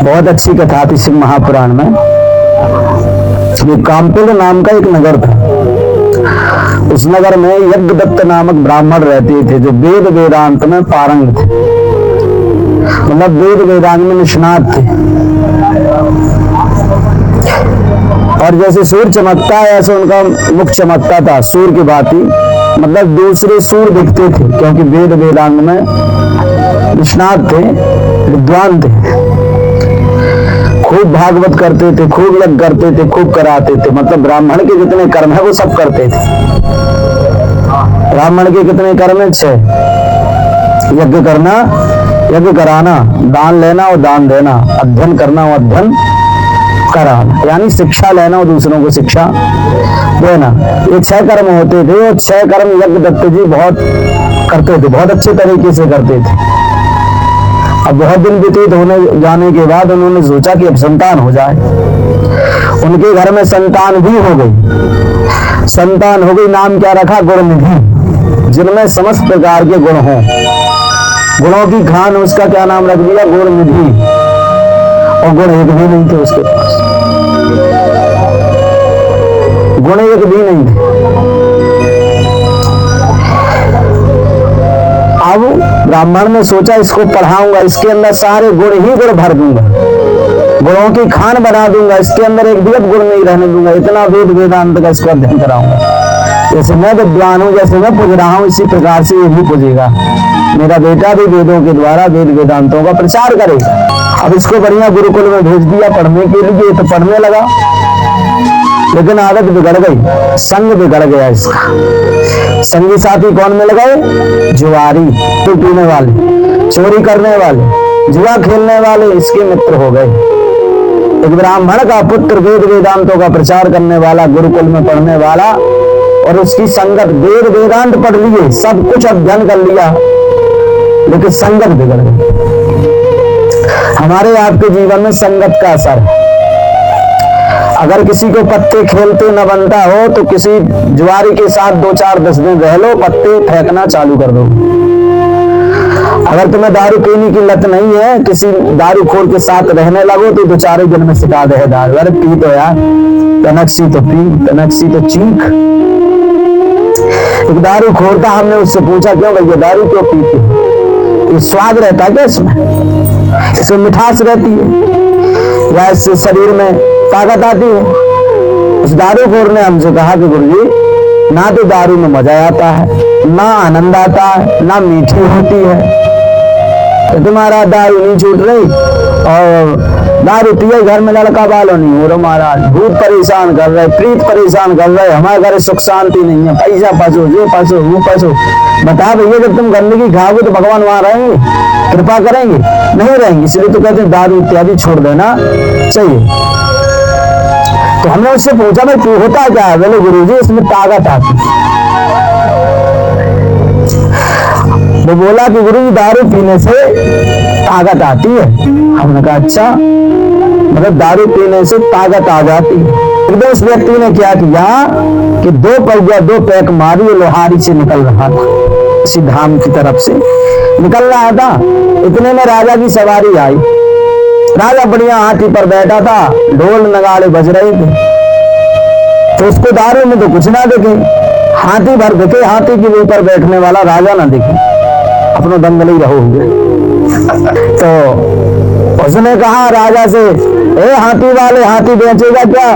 बहुत अच्छी कथा थी शिव महापुराण में। ये कामपुर नाम का एक नगर था। उस नगर में यज्ञदत्त नामक ब्राह्मण रहते थे जो वेद वेदांत में पारंग थे, मतलब वेद वेदांत में निष्णात थे। और जैसे सूर्य चमकता है ऐसे उनका मुख चमकता था सूर्य की भांति, मतलब दूसरे सूर्य दिखते थे क्योंकि वेद वेदांत में निष्णात थे, विद्वान थे। खूब भागवत करते थे, खूब यज्ञ करते थे, खूब कराते थे। मतलब ब्राह्मण के जितने कर्म है वो सब करते थे। ब्राह्मण के कितने कर्म है? 6। यज्ञ करना, यज्ञ कराना, दान लेना और दान देना, अध्ययन करना और अध्ययन कराना, यानी शिक्षा लेना और दूसरों को शिक्षा देना। ये 6 कर्म होते थे और 6 कर्म यज्ञदत्त जी बहुत करते थे, बहुत अच्छे तरीके से करते थे। अब बहुत दिन व्यतीत होने जाने के बाद उन्होंने सोचा कि अब संतान हो जाए। उनके घर में संतान भी हो गई। संतान हो गई, नाम क्या रखा? गुणनिधि, जिनमें समस्त प्रकार के गुण हों, गुणों की खान, उसका क्या नाम रख दिया? गुणनिधि। और गुण एक भी नहीं थे उसके पास, गुण एक भी नहीं थे। अब ब्राह्मण ने सोचा इसको पढ़ाऊंगा, इसके अंदर सारे गुण ही गुण भर दूंगा, गुणों की खान बना दूंगा, इसके अंदर एक भी गुण नहीं रहने दूंगा। इतना वेद वेदांत का इसको अध्ययन कराऊंगा। जैसे मैं विद्वान हूं, जैसे मैं पूज रहा हूं, इसी प्रकार से ये भी पूजेगा। मेरा बेटा भी वेदों के द्वारा वेद वेदांतों का प्रचार करेगा। अब इसको बढ़िया गुरुकुल में भेज दिया पढ़ने के लिए, तो पढ़ने लगा, लेकिन आदत बिगड़ गई, संग बिगड़ गया इसका। संगी साथी कौन मिल गए? जुआरी, तो पीने वाले, चोरी करने वाले, जुआ खेलने वाले इसके मित्र हो गए। एक ब्राह्मण का पुत्र वेद वेदांतों का प्रचार करने वाला, गुरुकुल में पढ़ने वाला, और उसकी संगत, वेद वेदांत पढ़ लिए, सब कुछ अध्ययन कर लिया, लेकिन संगत बिगड़ गई। हमारे आपके जीवन में संगत का असर है। अगर किसी को पत्ते खेलते न बनता हो तो किसी जुआरी के साथ 2-4-10 दिन रह लो, पत्ते फेंकना चालू कर दो। अगर तुम्हें दारू पीने की लत नहीं है, किसी दारूखोर के साथ रहने लगो तो 2-4 दिन में सिखा दे दारू। अरे पी तो यार, तनकसी तो पी, तनकसी तो चीख। एक दारूखोर था, हमने उससे पूछा क्यों भैया दारू क्यों पीते हो? ये स्वाद रहता है क्या इसमें? इसमें मिठास रहती है या इससे शरीर में ताकत आती है? उस दारूखोर ने हमसे कहा कि गुरुजी, ना तो दारू में मजा आता है, ना आनंद आता है, ना मीठी होती है। तो तुम्हारा दारू नहीं छूट रही और दारू पिए घर में लड़का वालों नहीं हो रहा महाराज, भूत परेशान कर रहे, प्रीत परेशान कर रहे, हमारे घर सुख शांति नहीं है, पैसा फंसो, ये फंसो, वो फंसो। बता भैया, जब तुम गंदगी खाओगे तो भगवान वहां रहेंगे, कृपा करेंगे? नहीं रहेंगे। इसलिए तो कहते हैं दारू इत्यादि छोड़ देना चाहिए। तो हमने उससे पूछा भाई होता क्या है? बोले गुरुजी इसमें ताकत आती है। वो बोला कि गुरुजी दारू पीने से ताकत आती है। हमने कहा अच्छा, मतलब दारू पीने से ताकत आ जाती है। एकदम उस व्यक्ति ने क्या किया कि 2 पहिया 2 पैक मारी, लोहारी से निकल रहा था, इसी धाम की तरफ से निकल रहा था। इतने में राजा की सवारी आई। राजा बढ़िया हाथी पर बैठा था, ढोल नगाड़े बज रहे थे। तो उसको दारू में तो कुछ ना दिखे, हाथी भर दिखे, हाथी के ऊपर बैठने वाला राजा ना दिखे, अपना दंगल ही रहो हुए। तो उसने कहा राजा से, ए हाथी वाले, हाथी बेचेगा क्या?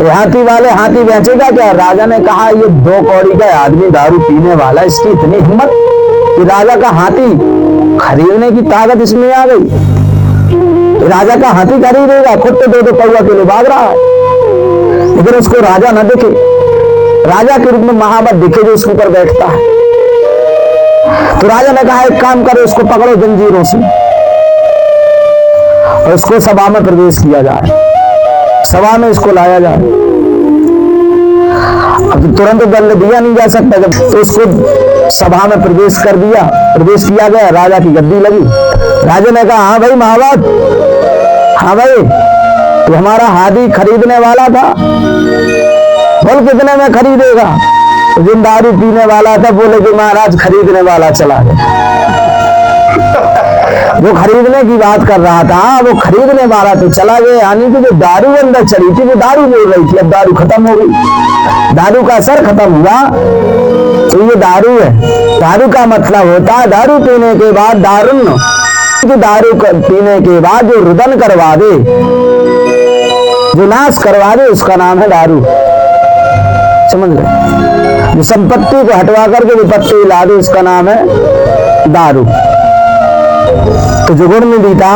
हाथी वाले, हाथी बेचेगा क्या? राजा ने कहा ये 2 कौड़ी का आदमी दारू पीने वाला, इसकी इतनी हिम्मत कि राजा का हाथी खरीदने की ताकत इसमें आ गई। राजा का हाथी खरीदेगा, खुद तो 2-2 पौवा के लिए भाग रहा है। लेकिन उसको राजा न दिखे, राजा के रूप में महाबत दिखे जो उसके ऊपर बैठता है। तो राजा ने कहा एक काम करो, उसको पकड़ो जंजीरों से और उसको सभा में प्रवेश किया जाए, सभा में इसको लाया जाए। अब तो तुरंत दंड दिया नहीं जा सकता, जब तो उसको सभा में प्रवेश कर दिया, प्रवेश किया गया, राजा की गद्दी लगी। राजा ने कहा हाँ भाई महावत, हाँ भाई तो हमारा हाथी खरीदने वाला था, बोल कितने में खरीदेगा? तो जिन दारू पीने वाला था बोले कि महाराज खरीदने वाला चला गया। वो खरीदने की बात कर रहा था, वो खरीदने वाला तो चला गया, यानी कि जो दारू अंदर चढ़ी थी वो दारू बोल रही थी, अब दारू खत्म हो गई, दारू का असर खत्म हुआ। तो ये दारू है। दारू का मतलब होता है दारू पीने के बाद दारुण, दारू पीने के बाद जो रुदन करवा दे, जो नाश करवा दे, उसका नाम है दारू। समझ गए? जो संपत्ति को हटवा करके विपत्ति ला दे, उसका नाम है दारू। तो जो गुणनिधि था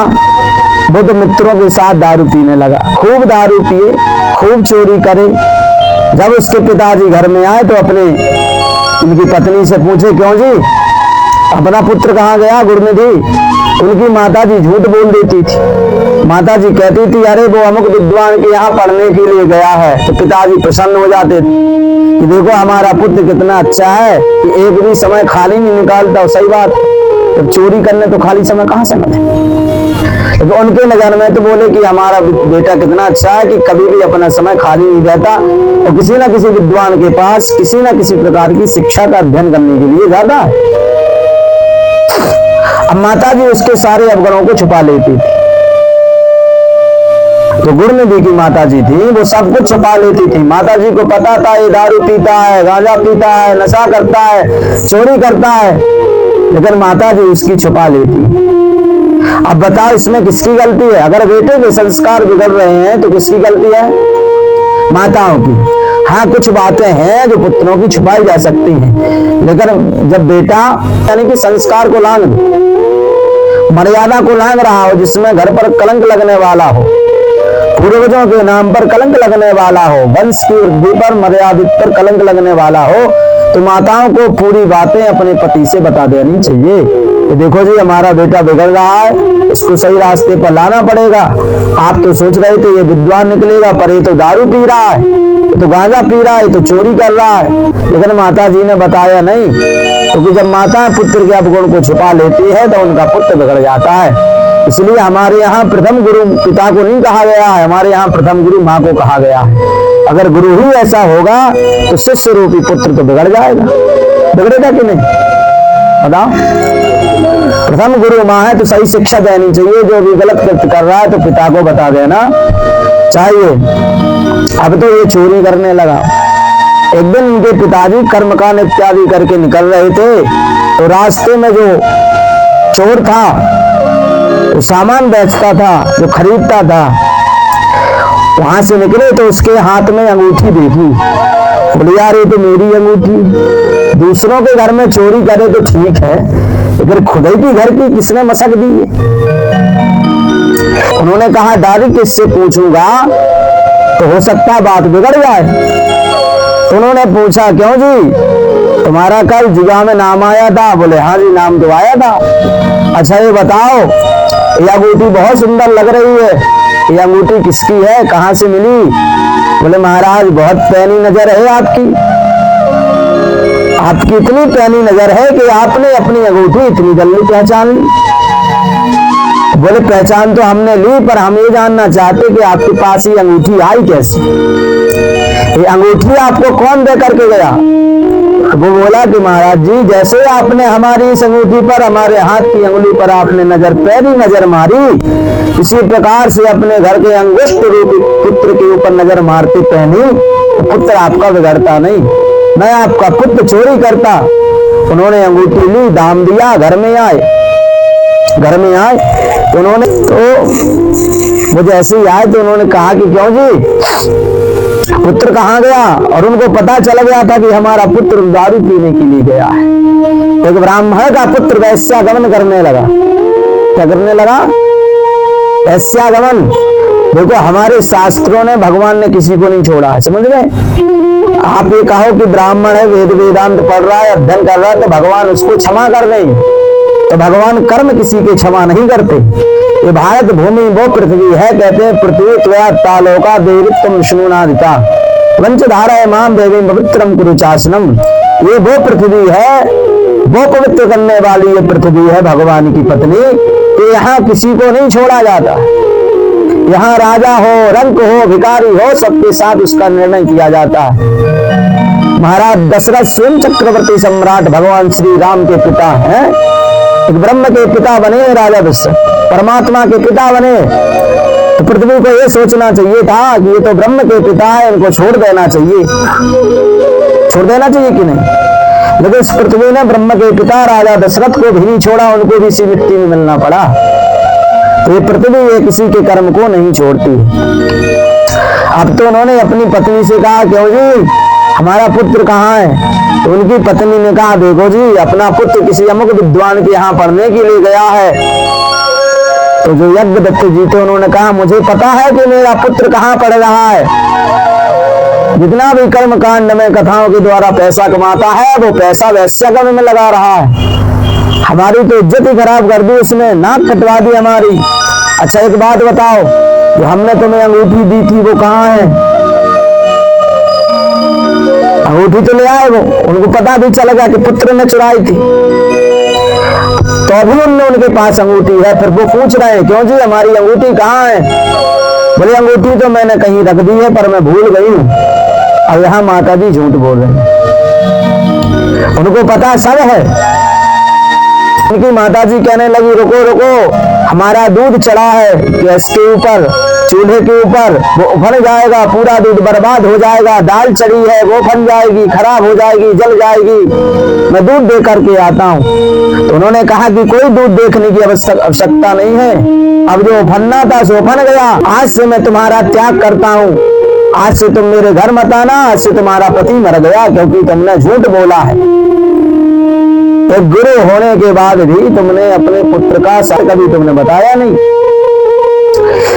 वो तो मित्रों के साथ दारू पीने लगा, खूब दारू पिए, खूब चोरी करे। जब उसके पिताजी घर में आए तो अपने उनकी पत्नी से पूछे, क्यों जी अपना पुत्र कहाँ गया गुणनिधि? उनकी माताजी झूठ बोल देती थी। माताजी कहती थी, अरे वो अमुक विद्वान के यहाँ पढ़ने के लिए गया है। तो पिताजी प्रसन्न हो जाते थे कि देखो हमारा पुत्र कितना अच्छा है कि एक भी समय खाली नहीं निकालता। सही बात, तो चोरी करने तो खाली समय कहाँ से मिले। तो उनके नजर में तो बोले कि हमारा बेटा कितना अच्छा है कि कभी भी अपना समय खाली नहीं रहता और किसी न किसी विद्वान के पास किसी न किसी प्रकार की शिक्षा का अध्ययन करने के लिए ज्यादा है। अब माताजी उसके सारे अवगुणों को छुपा लेती थी। तो गुणनिधि की माताजी थी, वो सब कुछ छुपा लेती थी। माताजी को पता था ये दारू पीता है, गांजा पीता है, नशा करता है, चोरी करता है, लेकिन माताजी उसकी छुपा लेती। अब बताओ इसमें किसकी गलती है? अगर बेटे के संस्कार बिगड़ रहे हैं तो किसकी गलती है? माताओं की। हाँ, कुछ बातें हैं जो पुत्रों की छुपाई जा सकती हैं, लेकिन जब बेटा यानी कि संस्कार को लांघ, मर्यादा को लांघ रहा हो, जिसमें घर पर कलंक लगने वाला हो, पूर्वजों के नाम पर कलंक लगने वाला हो, वंश की वृद्धि पर मर्यादित पर कलंक लगने वाला हो, तो माताओं को पूरी बातें अपने पति से बता देनी चाहिए कि देखो जी हमारा बेटा बिगड़ रहा है, इसको सही रास्ते पर लाना पड़ेगा। आप तो सोच रहे थे ये विद्वान निकलेगा, पर ये तो दारू पी रहा है, तो गांजा पी रहा है, तो चोरी कर रहा है। लेकिन माता जी ने बताया नहीं, क्योंकि जब माता पुत्र के अवगुण को छुपा लेती है तो उनका पुत्र बिगड़ जाता है। इसलिए हमारे यहाँ प्रथम गुरु पिता को नहीं कहा गया है, हमारे यहाँ प्रथम गुरु माँ को कहा गया है। अगर गुरु ही ऐसा होगा तो शिष्य रूपी पुत्र तो बिगड़ जाएगा। बिगड़ेगा कि नहीं बताओ? प्रथम गुरु माँ है तो सही शिक्षा देनी चाहिए। जो भी गलत कृत्य कर रहा है तो पिता को बता देना चाहिए। अब तो ये चोरी करने लगा। एक दिन उनके पिताजी कर्मकांड इत्यादि करके निकल रहे थे, तो रास्ते में जो चोर था, जो सामान बेचता था, जो खरीदता था, वहां से निकले तो उसके हाथ में अंगूठी देखी। बोले यार ये तो मेरी अंगूठी। दूसरों के घर में चोरी करे तो ठीक है, लेकिन खुद ही की घर की किसने मशक दी है? उन्होंने कहा दादी किससे पूछूंगा, तो हो सकता है बात बिगड़ जाए। तो उन्होंने पूछा क्यों जी तुम्हारा कल जुआ में नाम आया था? बोले हाँ जी नाम तो आया था। अच्छा ये बताओ ये अंगूठी बहुत सुंदर लग रही है, ये अंगूठी किसकी है, कहाँ से मिली? बोले महाराज बहुत पैनी नजर है आपकी, आपकी इतनी पैनी नजर है कि आपने अपनी अंगूठी इतनी जल्दी पहचान ली। बोले पहचान तो हमने ली, पर हम ये जानना चाहते कि आपके पास ये अंगूठी आई कैसे? ये अंगूठी आपको कौन दे करके गया? वो बोला कि महाराज जी जैसे आपने हमारी इस अंगूठी पर, हमारे हाथ की अंगुली पर आपने नजर पैरी नजर मारी, इसी प्रकार से अपने घर के अंगुष्ठ रूपी पुत्र के ऊपर नजर मारते पहनी, तो पुत्र आपका बिगड़ता नहीं, मैं आपका पुत्र चोरी करता। उन्होंने अंगूठी ली, दाम दिया, घर में आए। उन्होंने तो वो जैसे ही आए तो उन्होंने कहा कि क्यों जी पुत्र कहाँ गया? और उनको पता चल गया था कि हमारा पुत्र दारू पीने के लिए गया है। एक ब्राह्मण का पुत्र वैश्यागमन करने लगा। क्या करने लगा? वैश्यागमन। देखो हमारे शास्त्रों ने, भगवान ने किसी को नहीं छोड़ा है, समझ गए? आप ये कहो कि ब्राह्मण है, वेद वेदांत पढ़ रहा है, अध्ययन कर रहा है, तो भगवान उसको क्षमा कर दें, तो भगवान कर्म किसी के क्षमा नहीं करते। ये भारत भूमि वो पृथ्वी है, कहते हैं पृथ्वी त्वया तालोका देवित्वम शूनादिता वंचधारा माम देवी पवित्रम कुरुचासनम। ये वो पृथ्वी है, वो पवित्र करने वाली ये पृथ्वी है भगवान की पत्नी, कि यहाँ किसी को नहीं छोड़ा जाता। यहाँ राजा हो, रंक हो, भिखारी हो, सबके साथ उसका निर्णय किया जाता है। महाराज दशरथ स्वयं चक्रवर्ती सम्राट भगवान श्री राम के पिता हैं, एक ब्रह्म के पिता बने राजा दशरथ, परमात्मा के पिता बने, तो पृथ्वी को ये सोचना चाहिए था कि ये तो ब्रह्म के पिता है, इनको छोड़ देना चाहिए, छोड़ देना चाहिए कि नहीं। लेकिन इस पृथ्वी ने ब्रह्म के पिता राजा दशरथ को भी नहीं छोड़ा, उनको भी इसी मिट्टी में मिलना पड़ा। तो ये पृथ्वी ये किसी के कर्म को नहीं छोड़ती। अब तो उन्होंने अपनी पत्नी से कहा, क्यों जी हमारा पुत्र कहाँ है? तो उनकी पत्नी ने कहा, देखो जी अपना पुत्र किसी अमुक विद्वान के यहाँ पढ़ने के लिए गया है। तो जो यज्ञदत्त जी थे उन्होंने कहा, मुझे पता है कि मेरा पुत्र कहाँ पढ़ रहा है। जितना भी कर्म कांड में कथाओं के द्वारा पैसा कमाता है वो पैसा वैश्यकर्म में लगा रहा है। हमारी तो इज्जत ही खराब कर दी उसने, नाक कटवा दी हमारी। अच्छा एक बात बताओ, जो हमने तुम्हें अंगूठी दी थी वो कहाँ है? अंगूठी तो ले आए वो, उनको पता भी चल गया कि पुत्र ने चुराई थी, तो अभी उनके पास अंगूठी है। फिर वो पूछ रहे हैं, क्यों जी हमारी अंगूठी कहाँ है? बोले अंगूठी तो मैंने कहीं रख दी है पर मैं भूल गई हूँ। अब यहाँ माता जी झूठ बोल रहे हैं, उनको पता सब है। उनकी माता जी कहने लगी, रुको रुको, हमारा दूध चढ़ा है गैस के ऊपर, चूल्हे के ऊपर, वो उफन जाएगा, पूरा दूध बर्बाद हो जाएगा। दाल चढ़ी है वो फन जाएगी, खराब हो जाएगी, जल जाएगी, मैं दूध दे करके आता हूँ। तो उन्होंने कहा कि कोई दूध देखने की आवश्यकता नहीं है, अब जो फनना था सो फन गया। आज से मैं तुम्हारा त्याग करता हूँ, आज से तुम मेरे घर मत आना, आज से तुम्हारा पति मर गया क्योंकि तुमने झूठ बोला है। तो गुरु होने के बाद भी तुमने अपने पुत्र का सच कभी तुमने बताया नहीं,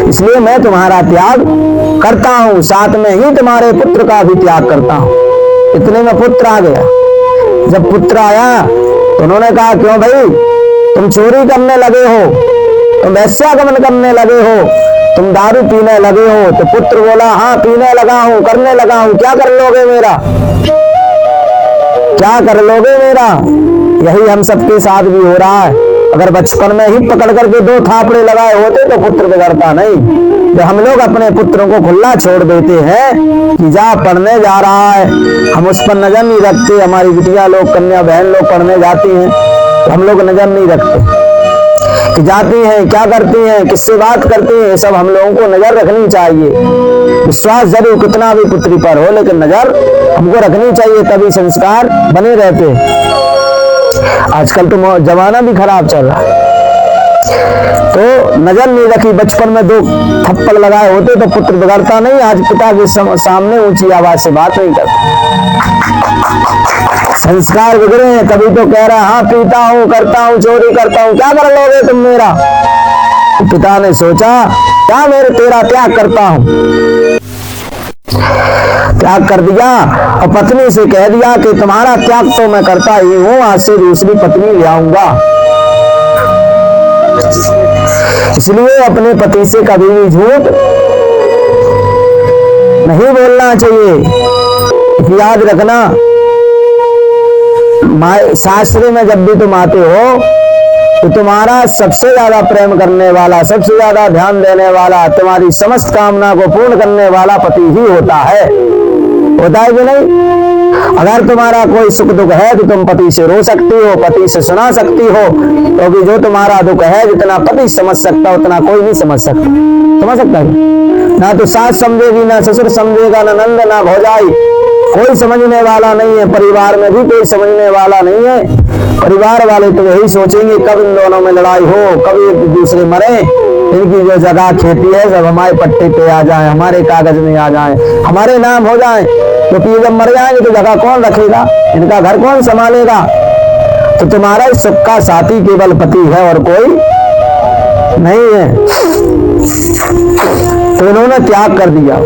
इसलिए मैं तुम्हारा त्याग करता हूँ, साथ में ही तुम्हारे पुत्र का भी त्याग करता हूँ। इतने में पुत्र आ गया। जब पुत्र आया तो उन्होंने कहा, क्यों भाई तुम चोरी करने लगे हो, तुम वैश्यागमन करने लगे हो, तुम दारू पीने लगे हो? तो पुत्र बोला, हाँ पीने लगा हूँ, करने लगा हूँ, क्या कर लोगे मेरा, क्या कर लोगे मेरा? यही हम सबके साथ भी हो रहा है। अगर बचपन में ही पकड़ करके 2 थापड़े लगाए होते तो पुत्र बिगड़ता नहीं। जो हम लोग अपने पुत्रों को खुला छोड़ देते हैं कि जा पढ़ने जा रहा है, हम उस पर नजर नहीं रखते। हमारी बिटिया लोग, कन्या बहन लोग पढ़ने जाती हैं तो हम लोग नजर नहीं रखते कि जाती हैं, क्या करती हैं, किससे बात करती हैं, ये सब हम लोगों को नजर रखनी चाहिए। विश्वास जरूर कितना भी पुत्री पर हो, लेकिन नजर हमको रखनी चाहिए, तभी संस्कार बने रहते। आजकल तो जमाना भी खराब चल रहा है, तो नजर नहीं रखी। बचपन में 2 थप्पड़ लगाए होते तो पुत्र बिगड़ता नहीं। आज पिता के सामने ऊंची आवाज से बात नहीं करता, संस्कार बिगड़े हैं, तभी तो कह रहा हाँ पीता हूँ, करता हूँ, चोरी करता हूँ, क्या कर लोगे तुम मेरा? पिता ने सोचा, क्या मेरे तेरा त्याग करता हूँ, त्याग कर दिया। और पत्नी से कह दिया कि तुम्हारा त्याग तो मैं करता ही हूँ, आज से दूसरी पत्नी ले आऊंगा। इसलिए अपने पति से कभी भी झूठ नहीं बोलना चाहिए। याद रखना, शास्त्र में जब भी तुम आते हो तो तुम्हारा सबसे ज्यादा प्रेम करने वाला, सबसे ज्यादा ध्यान देने वाला, तुम्हारी समस्त कामना को पूर्ण करने वाला पति ही होता है कि नहीं? अगर तुम्हारा कोई सुख दुख है तो तुम पति से रो सकती हो, पति से सुना सकती हो, क्योंकि जो तुम्हारा दुख है जितना पति समझ सकता उतना कोई नहीं समझ सकता। समझ सकता है ना? तो सास समझेगी, ना ससुर समझेगा, ना नंद, ना भौजाई, कोई समझने वाला नहीं है। परिवार में भी कोई समझने वाला नहीं है। परिवार वाले तो यही सोचेंगे कब इन दोनों में लड़ाई हो, कब एक दूसरे मरे, इनकी जो जगह खेती है सब हमारे पट्टे पे आ जाए, हमारे कागज में आ जाए, हमारे नाम हो जाए। क्योंकि जब मर जाएंगे तो जगह कौन रखेगा, इनका घर कौन संभालेगा? तो तुम्हारा सुख का साथी केवल पति है और कोई नहीं है। तो इन्होंने त्याग कर दिया।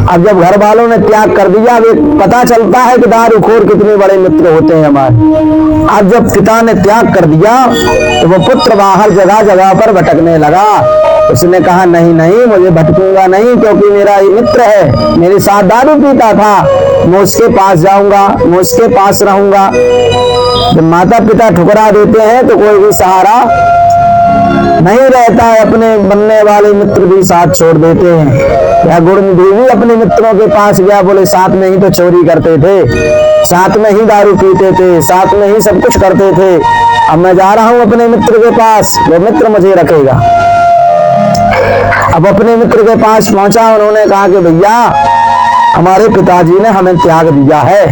अब जब घर वालों ने त्याग कर दिया, वे पता चलता है कि दारूखोर कितने बड़े मित्र होते हैं हमारे। अब जब पिता ने त्याग कर दिया तो वो पुत्र बाहर जगह जगह पर भटकने लगा। उसने कहा, नहीं नहीं, मुझे भटकूंगा नहीं, क्योंकि मेरा ये मित्र है, मेरे साथ दारू पीता था, मैं उसके पास जाऊंगा, मैं उसके पास रहूंगा। जब माता पिता ठुकरा देते हैं तो कोई भी सहारा नहीं रहता है, अपने बनने वाले मित्र भी साथ छोड़ देते हैं। या गुणनिधि भी अपने मित्रों के पास गया, बोले साथ में ही तो चोरी करते थे, साथ में ही दारू पीते थे, साथ में ही सब कुछ करते थे। अब मैं जा रहा हूं अपने मित्र के पास, वो मित्र मुझे रखेगा। अब अपने मित्र के पास पहुंचा, उन्होंने कहा कि भैया हमारे पिताजी ने हमें त्याग दिया है,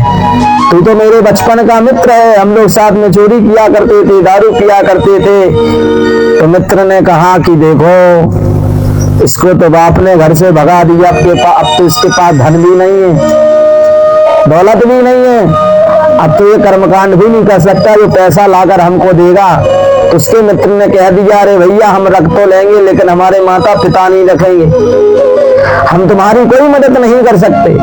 तू तो मेरे बचपन का मित्र है, हम लोग साथ में चोरी किया करते थे, दारू पिया करते थे। तो मित्र ने कहा कि देखो इसको तो बाप ने घर से भगा दिया, अब तो इसके पास धन भी नहीं है, दौलत भी नहीं है, अब तो ये कर्मकांड भी नहीं कर सकता जो पैसा लाकर हमको देगा। तो उसके मित्र ने कह दिया, अरे भैया हम रख तो लेंगे लेकिन हमारे माता पिता नहीं रखेंगे, हम तुम्हारी कोई मदद नहीं कर सकते,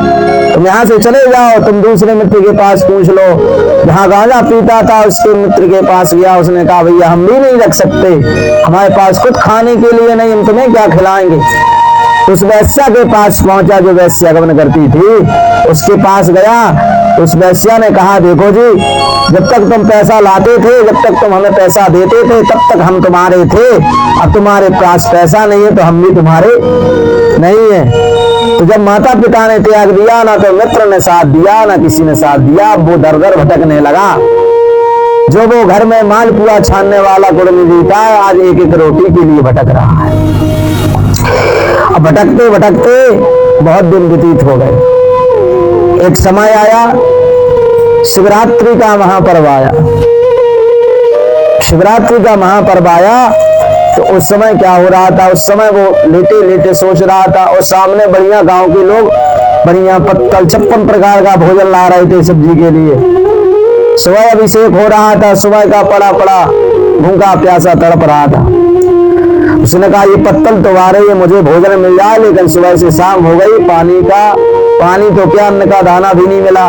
तुम यहाँ से चले जाओ, तुम दूसरे मित्र के पास पूछ लो। जहाँ गांजा पीता था उसके मित्र के पास गया, उसने कहा भैया हम भी नहीं रख सकते, हमारे पास खुद खाने के लिए नहीं, हम तुम्हें क्या खिलाएंगे। उस वैश्या के पास पहुंचा जो वैश्या गमन करती थी, उसके पास गया। उस वैश्या ने कहा देखो जी, जब तक तुम पैसा लाते थे, जब तक तुम हमें पैसा देते थे, तब तक हम तुम्हारे थे, अब तुम्हारे पास पैसा नहीं है तो हम भी तुम्हारे नहीं है। तो जब माता पिता ने त्याग दिया, ना तो मित्र ने साथ दिया, ना किसी ने साथ दिया, वो दर दर भटकने लगा। जो वो घर में मालपुआ छानने वाला गुणनिधि था, आज एक एक रोटी के लिए भटक रहा है। अब भटकते भटकते बहुत दिन व्यतीत हो गए। एक समय आया, शिवरात्रि का महापर्व आया। शिवरात्रि का महापर्व आया तो उस समय क्या हो रहा था, उस समय वो लेटे लेटे सोच रहा था, और सामने बढ़िया गांव के लोग बढ़िया पत्तल 56 प्रकार का भोजन ला रहे थे सब्जी के लिए। सुबह अभिषेक हो रहा था, सुबह का पड़ा पड़ा भूखा प्यासा तड़प रहा था। उसने कहा ये पत्तल तो आ रही है, मुझे भोजन मिल जाए, लेकिन सुबह से शाम हो गई, पानी तो क्या अन्न का दाना भी नहीं मिला।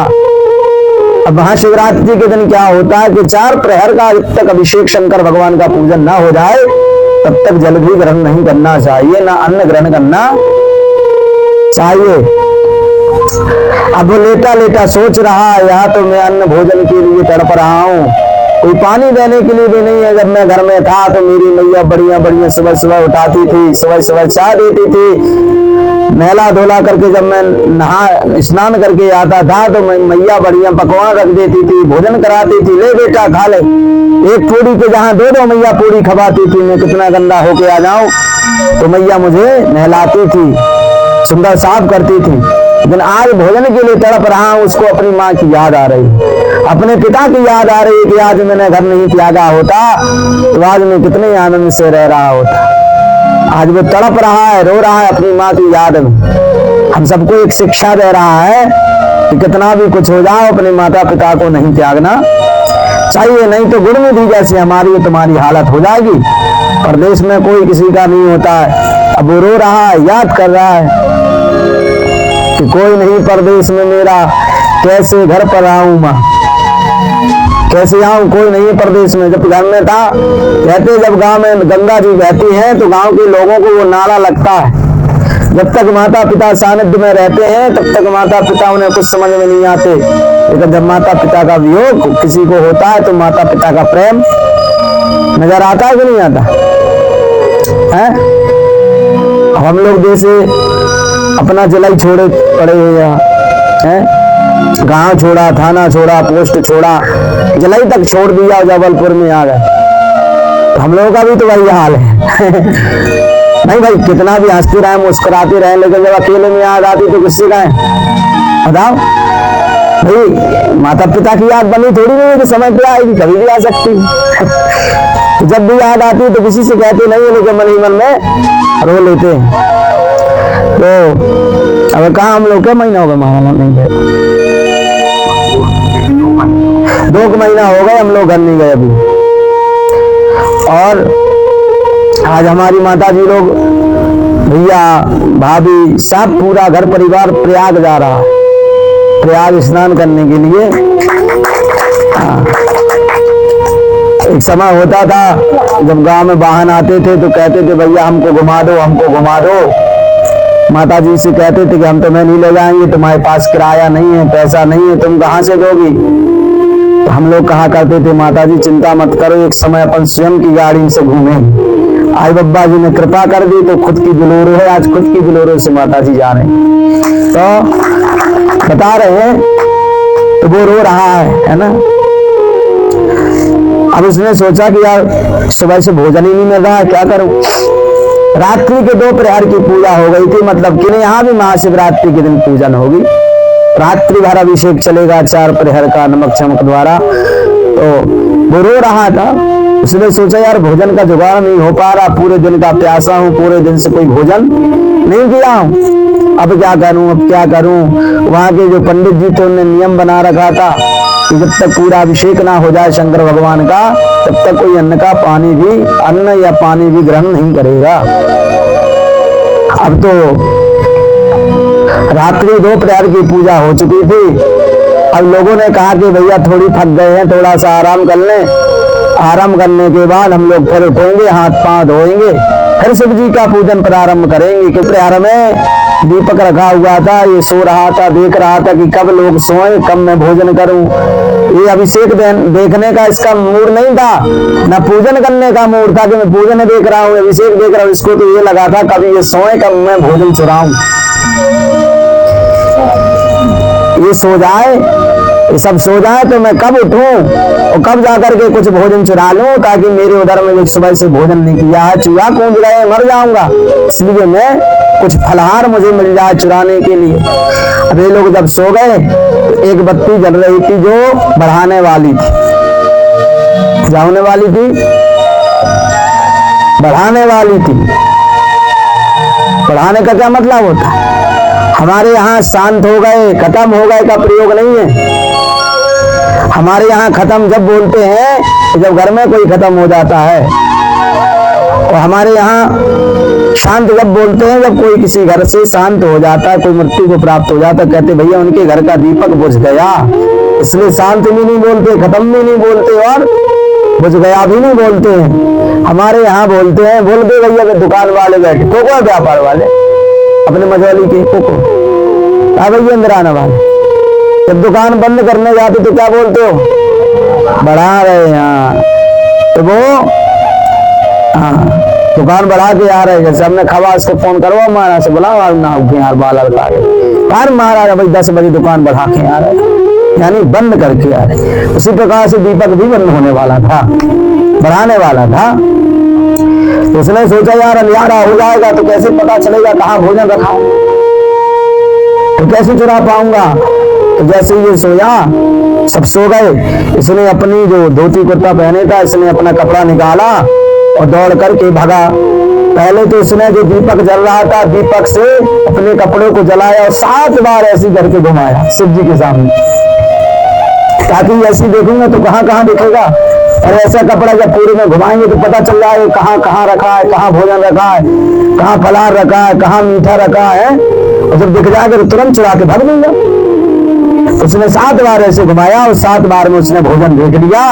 अब महाशिवरात्रि के दिन क्या होता है कि 4 प्रहर का जब तक अभिषेक शंकर भगवान का पूजन ना हो जाए तब तक जल भी ग्रहण नहीं करना चाहिए, ना अन्न ग्रहण करना चाहिए। अब वो लेटा लेटा सोच रहा है, यहाँ तो मैं अन्न भोजन के लिए तड़प रहा हूँ, कोई पानी देने के लिए भी नहीं है। जब मैं घर में था तो मेरी मैया बढ़िया बढ़िया सुबह सुबह उठाती थी, सुबह सुबह चाय देती थी, नहला धोला करके जब मैं नहा स्नान करके आता था तो मैया बढ़िया पकवान रख देती थी, भोजन कराती थी, ले बेटा खा ले। एक पूरी के जहाँ 2 मैया पूरी खवाती थी, मैं कितना गंदा होके आ जाऊं तो मैया मुझे नहलाती थी, सुंदर साफ करती थी। लेकिन आज भोजन के लिए तड़प रहा हूं, उसको अपनी माँ की याद आ रही, अपने पिता की याद आ रही कि आज मैंने घर नहीं त्यागा होता तो आज मैं कितने आनंद से रह रहा होता। आज वो तड़प रहा है, रो रहा है अपनी माँ की याद में। हम सबको एक शिक्षा दे रहा है कि कितना भी कुछ हो जाओ अपने माता पिता को नहीं त्यागना चाहिए, नहीं तो गुणनिधि जैसी हमारी तुम्हारी हालत हो जाएगी। परदेश में कोई किसी का नहीं होता है। अब वो रो रहा है, याद कर रहा है कि कोई नहीं परदेश में मेरा, कैसे घर पर आऊं मां, कैसे आऊं, कोई नहीं परदेश में। जब घर में था कहते जब गांव में गंगा जी बहती हैं तो गांव के लोगों को वो नाला लगता है। जब तक माता पिता सानिध्य में रहते हैं तब तक माता पिता उन्हें कुछ समझ में नहीं आते, लेकिन जब माता पिता का वियोग किसी को होता है तो माता पिता का प्रेम नजर आता है कि नहीं आता है। हम लोग जैसे अपना जिला छोड़े पड़े हैं, गांव छोड़ा, थाना छोड़ा, पोस्ट छोड़ा, जिलाई तक छोड़ दिया और जबलपुर में आ गए। हम लोगों का भी तो वही हाल है। नहीं भाई, कितना भी हंसते रहे मुस्कुराते रहे, लेकिन जब अकेले में याद आती तो किससे कहें, बताओ भाई। माता पिता की याद बनी थोड़ी नहीं है कि समय पे आएगी, कभी भी आ सकती है। जब भी याद आती है तो किसी से कहते नहीं है, लेकिन मन ही मन में रो लेते हैं। तो अब कहा हम लोग क्या महीना होगा, माना नहीं गए, 2 महीना हो गए हम लोग घर नहीं गए अभी। और आज हमारी माता जी लोग, भैया भाभी सब पूरा घर परिवार प्रयाग जा रहा है, प्रयाग स्नान करने के लिए। एक समय होता था जब गांव में वाहन आते थे तो कहते थे भैया हमको घुमा दो, हमको घुमा दो। माता जी से कहते थे कि हम तुम्हें नहीं ले जाएंगे, तुम्हारे पास किराया नहीं है, पैसा नहीं है, तुम कहाँ से दोगी। तो हम लोग कहा करते थे माता जी चिंता मत करो, एक समय अपन स्वयं की गाड़ी से घूमेंगे। आई बब्बा जी ने कृपा कर दी तो खुद की बोलेरो है, आज खुद की बोलेरो से माता जी जा रहे हैं। तो बता रहे हैं तो वो रो रहा है ना। अब उसने सोचा कि यार सुबह से भोजन ही नहीं मिल रहा है, क्या करूं। रात्रि के 2 प्रहर की पूजा हो गई थी, मतलब कि यहाँ भी महाशिवरात्रि के दिन पूजन होगी। रात्रि भर अभिषेक चलेगा 4 प्रहर का नमक चमक द्वारा। तो वो रो रहा था, उसने सोचा यार भोजन का जुगाड़ नहीं हो पा रहा, पूरे दिन का प्यासा हूँ, पूरे दिन से कोई भोजन नहीं किया हूँ, अब क्या करूं, अब क्या करूं। वहां के जो पंडित जी थे उन्होंने नियम बना रखा था कि जब तक पूरा अभिषेक ना हो जाए शंकर भगवान का, तब तक कोई अन्न या पानी भी ग्रहण नहीं करेगा। अब तो रात्रि 2 प्रहर की पूजा हो चुकी थी। अब लोगों ने कहा कि भैया थोड़ी थक गए हैं, थोड़ा सा आराम कर लें। आराम करने के बाद हम लोग फिर उठेंगे, हाथ पांव धोएंगे, फिर शिव जी का पूजन प्रारंभ करेंगे। कि प्रहर में दीपक रखा हुआ था, ये सो रहा था, देख रहा था कि कब लोग सोए, कब मैं भोजन करूं। ये अभिषेक देखने का इसका मूड नहीं था, न पूजन करने का मूड था कि मैं पूजन देख रहा हूँ, अभिषेक देख रहा हूँ। इसको तो ये लगा था कभी ये सोए, कब मैं भोजन चुराऊं, ये सो जाए, ये सब सो जाए तो मैं कब उठूं और कब जाकर के कुछ भोजन चुरा लूं, ताकि मेरे उधर में सुबह से भोजन नहीं किया है, चूहा कूद गए, मर जाऊंगा, इसलिए मैं कुछ फलहार मुझे मिल जाए चुराने के लिए। अब ये लोग जब सो गए तो एक बत्ती जल रही थी जो बढ़ाने वाली थी, जाने वाली थी, बढ़ाने वाली थी। बढ़ाने का क्या मतलब होता है, हमारे यहाँ शांत हो गए, खत्म हो गए का प्रयोग नहीं है। हमारे यहाँ खत्म जब बोलते हैं जब घर में कोई खत्म हो जाता है, और हमारे यहाँ शांत जब बोलते हैं जब कोई किसी घर से शांत हो जाता है, कोई मृत्यु को प्राप्त हो जाता है, कहते भैया उनके घर का दीपक बुझ गया, इसलिए शांत भी नहीं बोलते, खत्म भी नहीं बोलते और बुझ गया भी नहीं बोलते हैं। हमारे यहाँ बोलते हैं, बोल दे भैया के दुकान वाले बैठे, कोको व्यापार वाले अपने मझौली के कोको, भैया अंदर आने वाले, जब दुकान बंद करने जाते तो क्या बोलते हो, बढ़ा रहे हैं। तो वो दुकान बढ़ा के आ रहे हैं। जैसे हमने खवास को फोन करवा महाराज से, बुलाओ ना यार बाला बता यार महाराज भाई 10 बजे दुकान बढ़ा के आ रहे, यानी बंद करके आ रहे। उसी प्रकार से दीपक भी बंद होने वाला था, बढ़ाने वाला था। तो उसने सोचा यार अंधियारा हो जाएगा तो कैसे पता चलेगा कहाँ भोजन रखा, तो कैसे चुरा पाऊंगा। तो जैसे ये सोया, सब सो गए, इसने अपनी जो धोती कुर्ता पहने था, इसने अपना कपड़ा निकाला और दौड़ करके भागा। पहले तो इसने जो दीपक जल रहा था, दीपक से अपने कपड़े को जलाया और 7 बार ऐसी करके घुमाया शिव जी के सामने, ताकि ऐसी देखूंगा तो कहाँ कहाँ दिखेगा। और ऐसा कपड़ा जब पूरे में घुमाएंगे तो पता चल जाएगा कहाँ कहाँ रखा है, कहाँ भोजन रखा है, कहाँ फलाहार रखा है, कहाँ मीठा रखा है। और जब दिख जाएगा तो तुरंत चुरा के भाग दूंगा। उसने 7 बार ऐसे घुमाया और 7 बार में उसने भोजन देख लिया,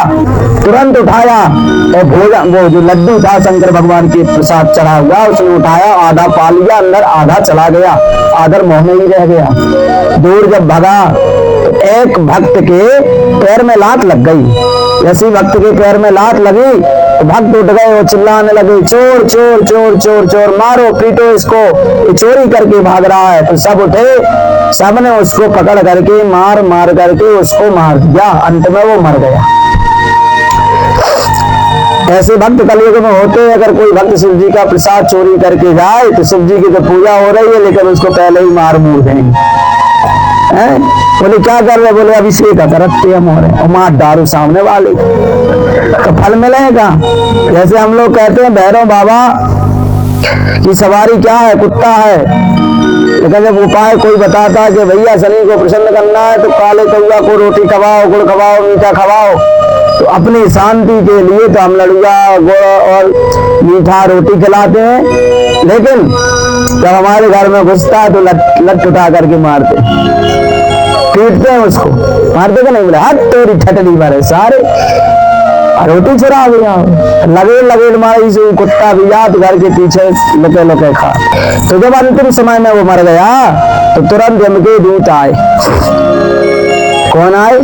तुरंत उठाया और भोजन, वो जो लड्डू था शंकर भगवान के प्रसाद चढ़ा हुआ, उसने उठाया, आधा पा लिया अंदर, आधा चला गया, आधा मुंह में ही रह गया। दूर जब भगा तो एक भक्त के पैर में लात लग गई। जैसे भक्त के पैर में लात लगी तो भक्त उठ गए और चिल्लाने लगे, चोर चोर चोर चोर चोर, मारो पीटो इसको, ये चोरी करके भाग रहा है। तो सब उठे, सबने उसको पकड़ करके मार मार करके उसको मार दिया, अंत में वो मर गया। ऐसे भक्त कलयुग में होते हैं। अगर कोई भक्त शिव जी का प्रसाद चोरी करके जाए तो शिव जी की तो पूजा हो रही है, लेकिन उसको पहले ही मार मूर देंगे। बोले क्या कर रहे, बोले अभिषेक करते हम हो रहे, और मार दारू सामने वाले, तो फल मिलेगा। जैसे हम लोग कहते हैं भैरव बाबा की सवारी क्या है, कुत्ता है, लेकिन जब उपाय कोई बताता है कि भैया शनि को प्रसन्न करना है तो काले कौआ को रोटी खवाओ, गुड़ खवाओ, मीठा खवाओ, तो अपनी शांति के लिए तो हम लड़ुआ गुड़ और मीठा रोटी खिलाते हैं, लेकिन जब हमारे घर में घुसता है तो लट उठा करके मारते, पीटते हैं उसको, मारते तो नहीं, बोले हट तेरी ठटली मारे सारे, रोटी चुरा गया, लगे लगे मारी से कुत्ता भी याद घर के पीछे लुके लुके खा। तो जब अंतिम समय में वो मर गया तो तुरंत यम के दूत आए। कौन आए?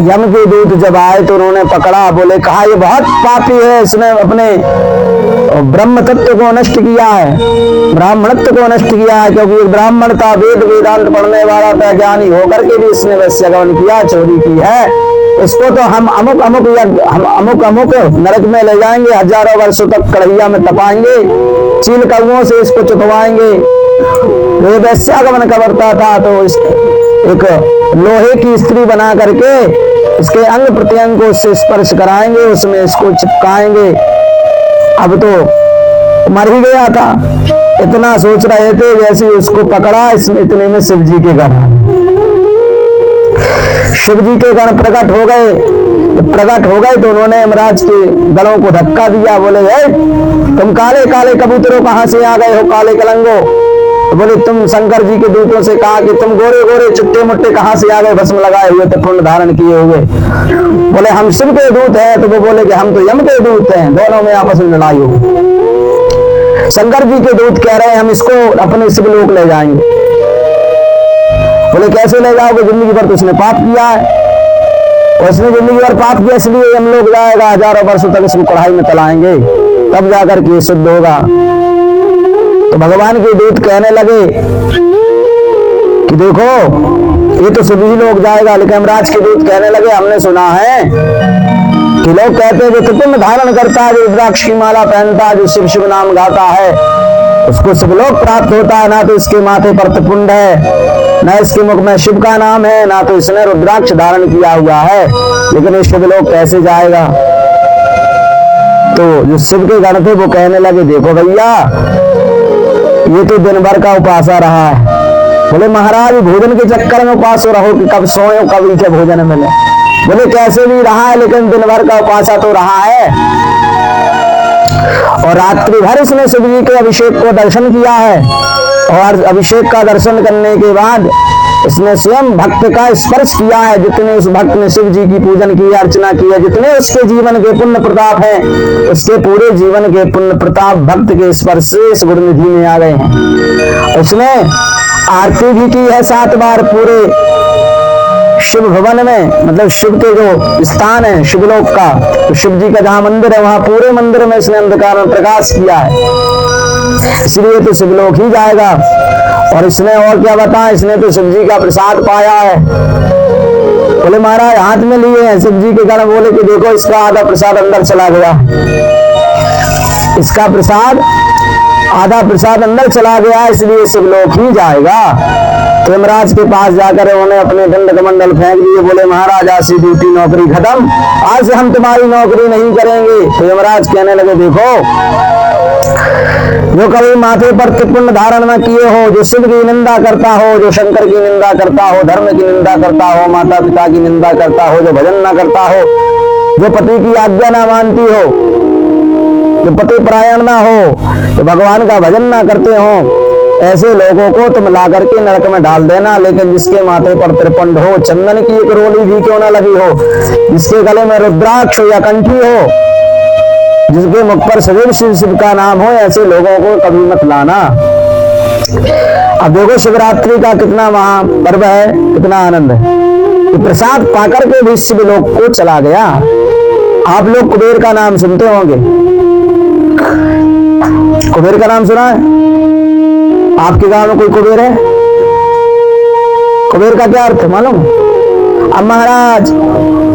यम के दूत जब आए तो उन्होंने पकड़ा, बोले कहा ये बहुत पापी है, इसने अपने ब्रह्म तत्व को नष्ट किया है, ब्राह्मणत्व को नष्ट किया है, क्योंकि एक ब्राह्मण था, वेद वेदांत पढ़ने वाला था, ज्ञानी होकर के भी इसने वैश्य गमन किया, चोरी की है। इसको तो हम अमुक अमुक नरक में ले जाएंगे, हजारों वर्षों तक कढ़ैया में तपाएंगे, चील कौओं से इसको चुपवाएंगे। ये वैश्यागमन करता था तो एक लोहे की स्त्री बना करके इसके अंग प्रत्यंग को उससे स्पर्श कराएंगे, उसमें इसको चिपकाएंगे। अब तो मर ही गया था, इतना सोच रहे थे, जैसे उसको पकड़ा इसमें इतने में शिव जी के गण प्रकट हो गए। प्रकट हो गए तो उन्होंने यमराज के गणों को धक्का दिया, बोले तुम काले काले कबूतरों कहां से आ गए हो, काले कलंगो। बोले तुम शंकर जी के दूतों से कहा कि तुम गोरे गोरे चुट्टे मुट्टे कहां से आ गए, भस्म लगाए हुए थे, पुण्य धारण किए हुए। बोले हम शिव के दूत हैं, तो वो बोले कि हम तो यम के दूत हैं। दोनों में आपस में लड़ाई हो। शंकर जी के दूत कह रहे हैं हम इसको अपने शिवलोक ले जाएंगे। बोले कैसे ले जाओगे, जिंदगी भर तो उसने पाप किया है, और उसने जिंदगी भर पाप किया, इसलिए हम लोग जाएगा, हजारों वर्षों तक इसको कढ़ाई में तलाएंगे, तब जाकर के शुद्ध होगा। तो भगवान के दूत कहने लगे कि देखो ये तो सभी लोग जाएगा, लेकिन यमराज के दूत कहने लगे हमने सुना है कि लोग कहते हैं जो त्रिपुंड धारण करता है, जो रुद्राक्ष की माला पहनता है, जो शिव शिव नाम गाता है, उसको शिवलोक प्राप्त होता है। ना तो इसके माथे पर त्रिपुंड है, ना इसके मुख में शिव का नाम है, ना तो इसने रुद्राक्ष धारण किया हुआ है, लेकिन ये शिवलोक कैसे जाएगा। तो जो शिव के गण थे वो कहने लगे देखो भैया ये तो दिन भर का उपासा रहा है। बोले महाराज भोजन के चक्कर में उपास रहो कि कब सोए कब इनके भोजन मिले। बोले कैसे भी रहा है, लेकिन दिन भर का उपासा तो रहा है। और रात्रि भर इसने शिव जी के अभिषेक को दर्शन किया है, और अभिषेक का दर्शन करने के बाद इसने स्वयं भक्त का स्पर्श किया है। जितने उस भक्त ने शिव जी की पूजन की, अर्चना की है, जितने उसके जीवन के पुण्य प्रताप हैं, उसके पूरे जीवन के पुण्य प्रताप भक्त के स्पर्श से इस गुरुनिधि में आ गए हैं। उसने आरती भी की है 7 बार पूरे शिव भवन में, मतलब शिव के जो स्थान है शिवलोक का, तो शिव जी का जहां मंदिर है वहां पूरे मंदिर में इसने अंधकार में प्रकाश किया है, इसलिए तो शिवलोक ही जाएगा। और इसने और क्या बताया, इसने तो शिव जी का प्रसाद पाया है। बोले महाराज हाथ में लिए हैं शिव जी के गण, बोले कि देखो इसका आधा प्रसाद अंदर चला गया, इसका प्रसाद आधा प्रसाद अंदर चला गया, इसलिए शिवलोक ही जाएगा। तो यमराज के पास जाकर उन्होंने अपने दंड कमंडल फेंक दिए, बोले महाराज आज से ड्यूटी नौकरी खत्म, आज से हम तुम्हारी नौकरी नहीं करेंगे। तो यमराज कहने लगे देखो जो कभी माथे पर त्रिपुंड धारण न किए हो, जो शिव की निंदा करता हो, जो शंकर की निंदा करता हो, धर्म की निंदा करता हो, माता पिता की निंदा करता हो, जो भजन न करता हो, जो पति की आज्ञा ना मानती हो, जो पति परायण ना हो, तो भगवान का भजन ना करते हो, ऐसे लोगों को तुम ला करके नरक में डाल देना। लेकिन जिसके माथे पर त्रिपुंड हो, चंदन की एक रोली भी क्यों ना लगी हो, जिसके गले में रुद्राक्ष या कंठी हो, जिसके मुख पर सदैव शिव शिव का नाम हो, ऐसे लोगों को कभी मत लाना। अब देखो शिवरात्रि का कितना महापर्व है, कितना आनंद है। तो प्रसाद पाकर के भी शिवलोक को चला गया। आप लोग कुबेर का नाम सुनते होंगे, कुबेर का नाम सुना है? आपके गांव में कोई कुबेर है? कुबेर का क्या अर्थ मालूम? अब महाराज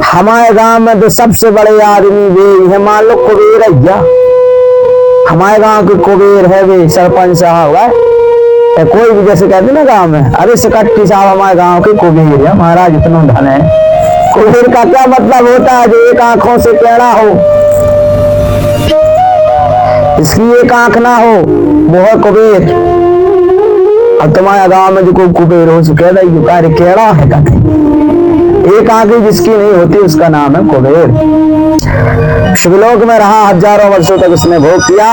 हमारे गांव में तो सबसे बड़े आदमी वे है, मान लो कुबेर है क्या, हमारे गांव के कुबेर है वे सरपंच साहब है, कोई भी जैसे कहते ना गांव में, अरे सकट्टी साहब हमारे गांव के कुबेर है महाराज, इतना धन है। कुबेर का क्या मतलब होता है? जो एक आंखों से टेढ़ा हो, इसकी एक आंख ना हो, वो है कुबेर। और तुम्हारे गांव में जो कोई कुबेर हो सके कार्य केड़ा है, एक आंख जिसकी नहीं होती उसका नाम है कुबेर। शिवलोक में रहा, हजारों वर्षों तक उसने भोग किया।